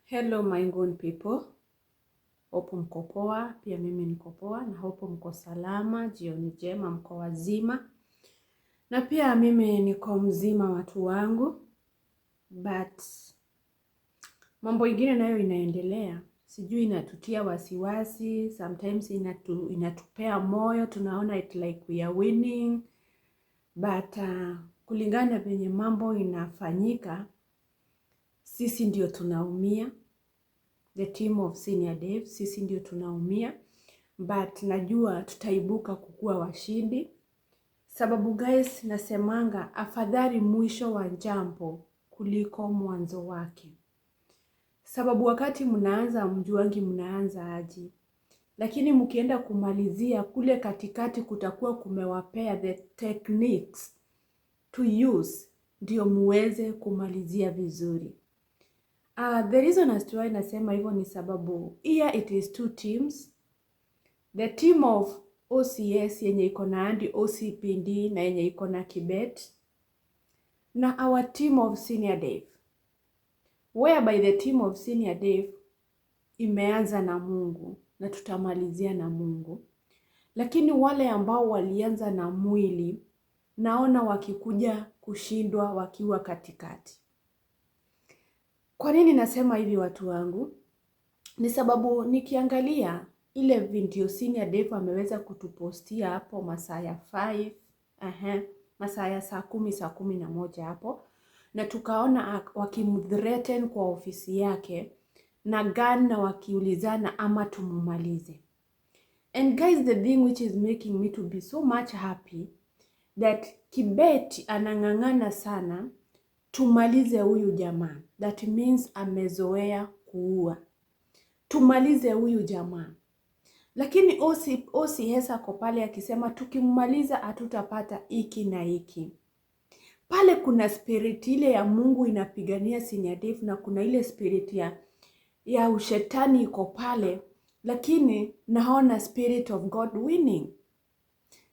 Hello my good people. Hope mko poa, pia mimi niko poa na hope mko salama, jioni njema, mko wazima. Na pia mimi niko mzima watu wangu. But mambo ingine nayo inaendelea. Sijui inatutia wasiwasi, sometimes inatupea moyo, tunaona it like we are winning. But kulingana venye mambo inafanyika, sisi ndio tunaumia. The team of Senior Dev, sisi ndio tunaumia, but najua tutaibuka kukua washindi. Sababu guys, nasemanga afadhali mwisho wa jambo kuliko mwanzo wake. Sababu wakati mnaanza mjuangi mnaanza aje, lakini mkienda kumalizia kule katikati kutakuwa kumewapea the techniques to use ndio muweze kumalizia vizuri. The reason as to why nasema hivyo ni sababu here it is two teams. The team of OCS yenye iko na Andy OCPD na yenye iko na Kibet, na our team of Senior Dev, whereby the team of Senior Dev imeanza na Mungu na tutamalizia na Mungu. Lakini wale ambao walianza na mwili naona wakikuja kushindwa wakiwa katikati. Kwa nini nasema hivi watu wangu? Ni sababu nikiangalia ile video Senior Dev ameweza kutupostia hapo masaa ya 5, masaa ya saa 10, saa 11 hapo, na tukaona wakimthreaten kwa ofisi yake na gun na wakiulizana ama tumumalize. And guys, the thing which is making me to be so much happy that Kibet anang'ang'ana sana tumalize huyu jamaa. That means amezoea kuua. Tumalize huyu jamaa. Lakini OCS ako pale akisema tukimaliza hatutapata hiki na hiki. Pale kuna spirit ile ya Mungu inapigania Senior Dev na kuna ile spirit ya ushetani iko pale, lakini naona spirit of God winning.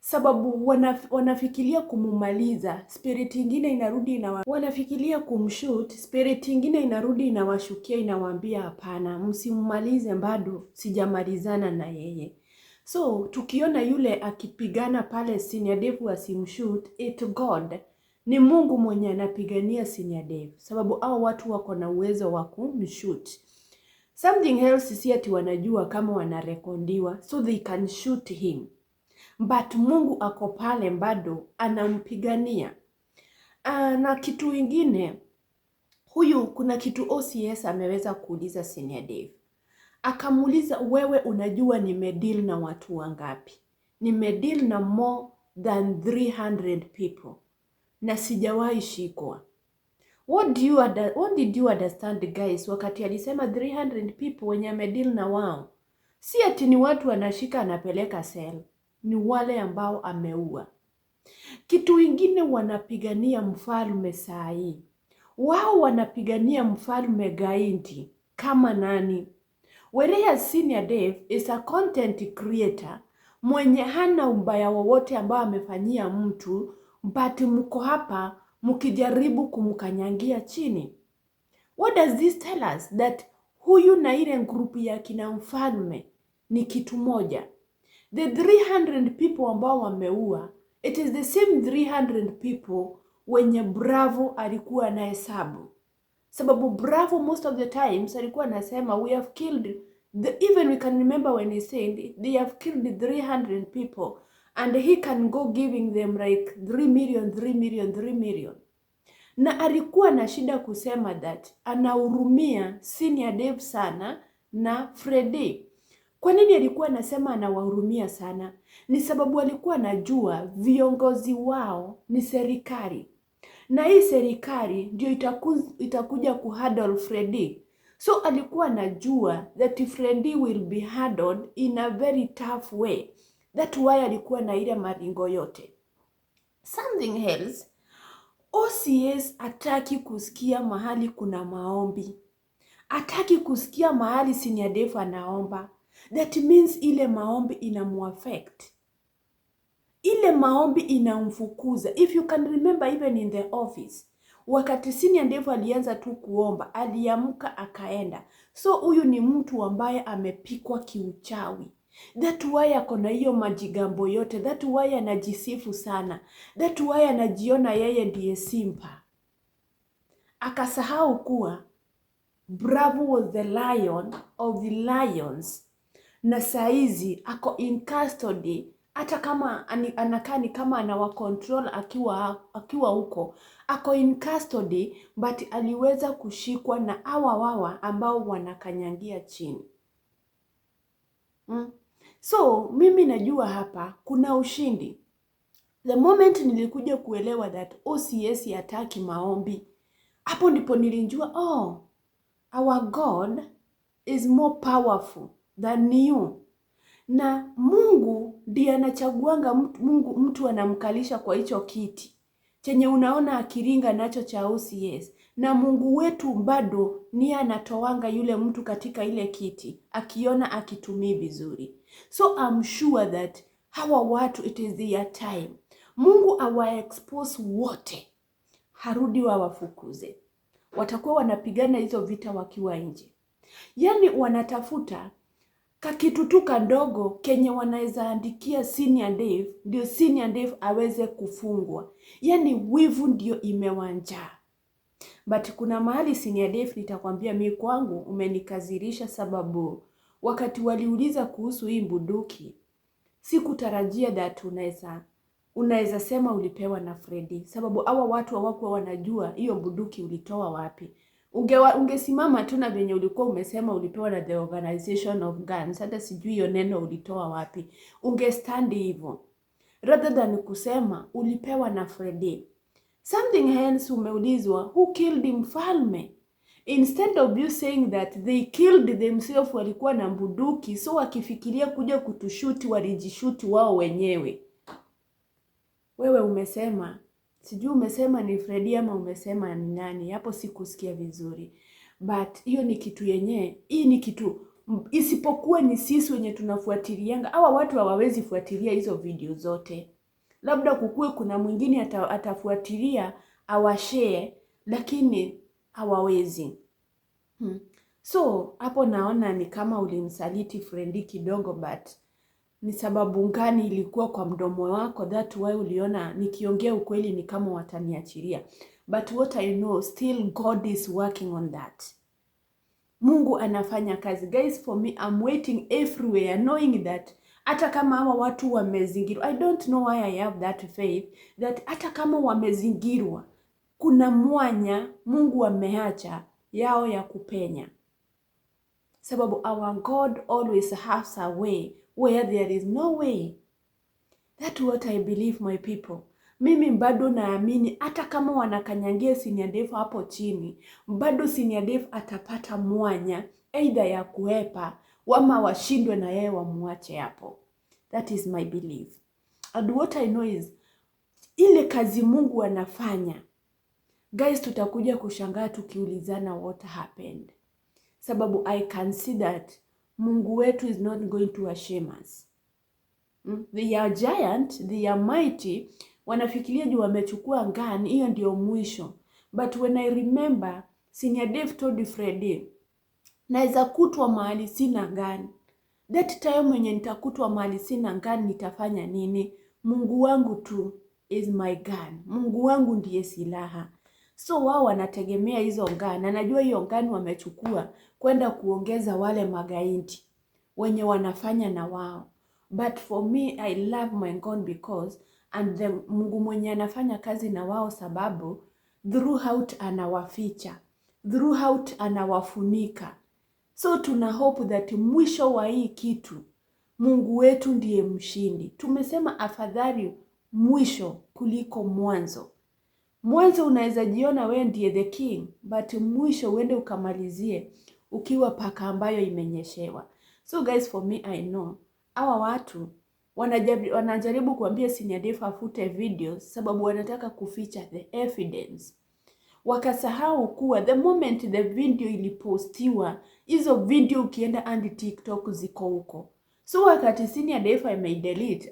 Sababu wanafikiria kumumaliza, spirit ingine inarudi wanafikiria kumshoot, spirit ingine inarudi inawashukia inawaambia hapana, msimumalize, bado sijamalizana na yeye. So tukiona yule akipigana pale Senior Dev asimshoot, it God ni Mungu mwenye anapigania Senior Dev, sababu hao watu wako na uwezo wa kumshoot. Something else si ati wanajua kama wanarekondiwa so they can shoot him. But Mungu ako pale bado anampigania. Na kitu ingine, kuna kitu OCS ameweza kuuliza Senior Dev. Akamuuliza, wewe unajua nimedeal na watu wangapi? Nimedeal na more than 300 people. Na sijawahi shikwa. What did you understand guys wakati alisema 300 people wenye amedeal na wao? Si ati ni watu anashika anapeleka cell. Ni wale ambao ameua. Kitu ingine, wanapigania mfalme saa hii. Wao wanapigania mfalme gaindi kama nani? Whereas Senior Dev is a content creator mwenye hana ubaya wowote ambao amefanyia mtu, but mko hapa mkijaribu kumkanyangia chini. What does this tell us? That huyu na ile grupu ya kina mfalme ni kitu moja. The 300 people ambao wameua, it is the same 300 people wenye Bravo alikuwa na hesabu. Sababu Bravo most of the times alikuwa anasema we have killed, even we can remember when he said they have killed 300 people and he can go giving them like 3 million. Na alikuwa na shida kusema that anahurumia Senior Dev sana na Freddy. Kwa nini alikuwa anasema anawahurumia sana? Ni sababu alikuwa anajua viongozi wao ni serikali. Na hii serikali ndio itakuja kuhandle Freddy. So alikuwa anajua that Freddy will be handled in a very tough way. That's why alikuwa na ile maringo yote. Something else, OCS hataki kusikia mahali kuna maombi. Hataki kusikia mahali Senior Dev anaomba. That means ile maombi inamuaffect. Ile maombi inamfukuza. If you can remember even in the office, Wakati Senior Dev alianza tu kuomba, aliamka akaenda. So huyu ni mtu ambaye amepikwa kiuchawi. That why ako na hiyo majigambo yote. That why anajisifu sana. That why anajiona yeye ndiye simpa. Akasahau kuwa Bravo was the lion of the lions. Na saizi ako in custody. Hata kama anakani kama anawa control akiwa huko. Ako in custody, but aliweza kushikwa na wawa ambao wanakanyangia chini. So, mimi najua hapa kuna ushindi. The moment nilikuja kuelewa that OCS yataki maombi, hapo ndipo nilijua, our God is more powerful than you. Na Mungu ndiye anachaguanga mtu anamkalisha kwa hicho kiti chenye unaona akiringa nacho cha OCS. Na Mungu wetu bado ni anatoanga yule mtu katika ile kiti akiona akitumii vizuri. So I'm sure that hawa watu, it is their time. Mungu awa expose wote, harudi wafukuze. Watakuwa wanapigana hizo vita wakiwa nje. Yani wanatafuta kakitu tu kadogo kenye wanaweza andikia Senior Dev, ndio Senior Dev aweze kufungwa. Yani wivu ndio imewanja. But kuna mahali Senior Dev nitakwambia mimi kwangu umenikazirisha, sababu wakati waliuliza kuhusu hii bunduki, sikutarajia that unaweza sema ulipewa na Freddy, sababu hawa watu hawakuwa wanajua hiyo bunduki ulitoa wapi. Ungesimama tu na venye ulikuwa umesema ulipewa na the Organization of Guns, hata sijui hiyo neno ulitoa wapi. Ungestandi hivyo rather than kusema ulipewa na Freddy. Something else umeulizwa, who killed mfalme? Instead of you saying that they killed themselves, walikuwa na bunduki, so wakifikiria kuja kutushuti walijishuti wao wenyewe. Wewe umesema, sijui umesema ni Freddy ama umesema ni nani, hapo sikusikia vizuri. But hiyo ni kitu yenye, hii ni kitu, isipokuwa ni sisi wenye tunafuatilianga. Hawa watu hawawezi fuatilia hizo video zote. Labda kukue kuna mwingine atafuatilia, awashare, lakini hawawezi. So, hapo naona ni kama ulimsaliti Freddy kidogo, but ni sababu gani ilikuwa kwa mdomo wako? That why uliona nikiongea ukweli ni kama wataniachilia. But what I know, still God is working on that. Mungu anafanya kazi. Guys, for me, I'm waiting everywhere knowing that hata kama hawa watu wamezingirwa, I don't know why I have that faith, that hata kama wamezingirwa, kuna mwanya Mungu ameacha yao ya kupenya. Sababu our God always has a way where there is no way. That's what I believe, my people. Mimi bado naamini hata kama wanakanyangia Senior Dev hapo chini, bado Senior Dev atapata mwanya either ya kuepa wama washindwe na yeye wamuache hapo. That is my belief. And what I know is ile kazi Mungu anafanya, guys, tutakuja kushangaa tukiulizana what happened. Sababu I can see that Mungu wetu is not going to shame us. They are giant, they are mighty. Wanafikiria juu wamechukua ngani, hiyo ndio mwisho. But when I remember, Senior Dev told Freddy, naweza kutwa mahali sina ngani. That time mwenye nitakutwa mahali sina ngani nitafanya nini? Mungu wangu tu is my gun. Mungu wangu ndiye silaha. So wao wanategemea hizo ngani. Na najua hiyo ngani wamechukua kwenda kuongeza wale magaidi wenye wanafanya na wao. But for me, I love my God because Mungu mwenye anafanya kazi na wao, sababu throughout anawaficha, throughout anawafunika. So tuna hope that mwisho wa hii kitu Mungu wetu ndiye mshindi. Tumesema afadhali mwisho kuliko mwanzo. Mwanzo unaweza jiona wewe ndiye the king, but mwisho uende ukamalizie ukiwa paka ambayo imenyeshewa. So guys, for me, I know hawa watu wanajaribu kuambia Senior Dev afute videos sababu wanataka kuficha the evidence. Wakasahau kuwa the moment the video ilipostiwa, hizo video ukienda and TikTok ziko huko. So wakati Senior Dev delete,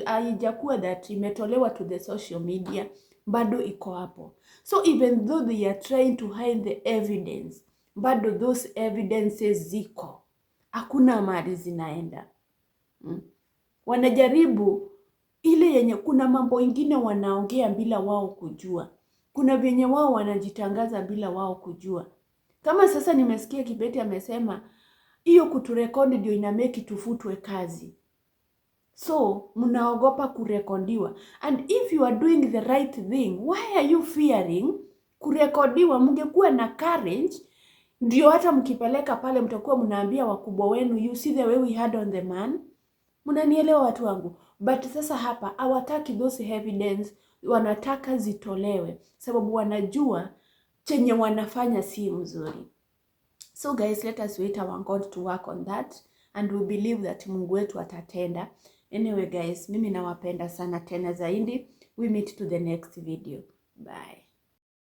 haijakuwa that imetolewa to the social media. bado iko hapo. So even though they are trying to hide the evidence, bado those evidences ziko. Hakuna mahali zinaenda. Wanajaribu ile yenye, kuna mambo ingine wanaongea bila wao kujua. Kuna venye wao wanajitangaza bila wao kujua. Kama sasa nimesikia Kibeti amesema hiyo kuturekodi ndio inameki tufutwe kazi. So mnaogopa kurekodiwa. And if you are doing the right thing, why are you fearing kurekodiwa? Mngekuwa na courage, ndio hata mkipeleka pale mtakuwa mnaambia wakubwa wenu, you see the way we had on the man. Mnanielewa watu wangu? But sasa hapa hawataki those evidence, wanataka zitolewe sababu wanajua chenye wanafanya si mzuri. So guys, let us wait our God to work on that, and we believe that Mungu wetu atatenda. Anyway guys, mimi nawapenda sana tena zaidi. We meet to the next video. Bye.